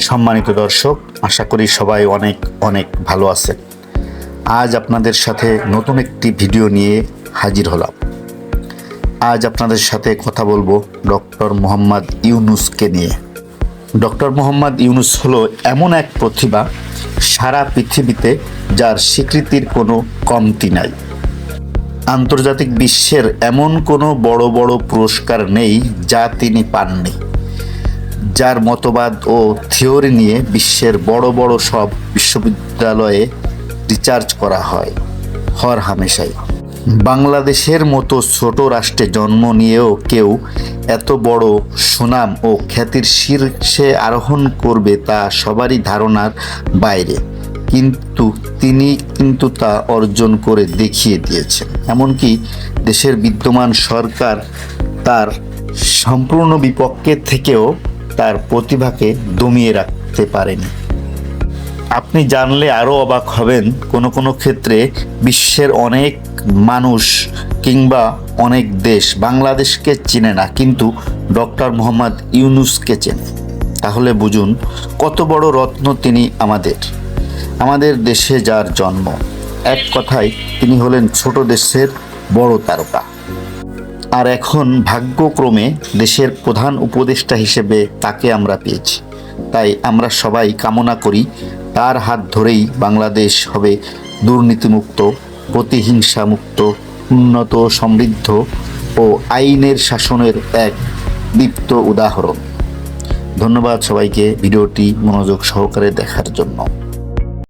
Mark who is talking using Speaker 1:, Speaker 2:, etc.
Speaker 1: সম্মানিত দর্শক, আশা করি সবাই অনেক অনেক ভালো আছেন। আজ আপনাদের সাথে নতুন একটি ভিডিও নিয়ে হাজির হলাম। আজ আপনাদের সাথে কথা বলবো ডক্টর মোহাম্মদ ইউনূসকে নিয়ে। ডক্টর মোহাম্মদ ইউনূস হলো এমন এক প্রতিভা সারা পৃথিবীতে, যার স্বীকৃতির কোনো কমতি নাই। আন্তর্জাতিক বিশ্বের এমন কোনো বড় বড় পুরস্কার নেই যা তিনি পাননি। যার মতবাদ ও থিওরি নিয়ে বিশ্বের বড় বড় সব বিশ্ববিদ্যালয়ে রিসার্চ করা হয় হর হামেশাই। বাংলাদেশের মতো ছোট রাষ্ট্রে জন্ম নিয়েও কেউ এত বড় সুনাম ও খ্যাতির শীর্ষে আরোহণ করবে তা সবারই ধারণার বাইরে, কিন্তু তিনি তা অর্জন করে দেখিয়ে দিয়েছেন। এমনকি দেশের বিদ্যমান সরকার তার সম্পূর্ণ বিপক্ষে থেকেও তার প্রতিভাকে দমিয়ে রাখতে পারেনি। আপনি জানলে আরও অবাক হবেন, কোনো ক্ষেত্রে বিশ্বের অনেক মানুষ কিংবা অনেক দেশ বাংলাদেশকে চেনে না, কিন্তু ডক্টর মোহাম্মদ ইউনূসকে চেনে। তাহলে বুঝুন কত বড় রত্ন তিনি আমাদের দেশে যার জন্ম। এক কথায় তিনি হলেন ছোট দেশের বড় তারকা। আর এখন ভাগ্যক্রমে দেশের প্রধান উপদেষ্টা হিসেবে তাকে আমরা পেয়েছি। তাই আমরা সবাই কামনা করি তার হাত ধরেই বাংলাদেশ হবে দুর্নীতিমুক্ত, প্রতিহিংসামুক্ত, উন্নত, সমৃদ্ধ ও আইনের শাসনের এক দীপ্ত উদাহরণ। ধন্যবাদ সবাইকে ভিডিওটি মনোযোগ সহকারে দেখার জন্য।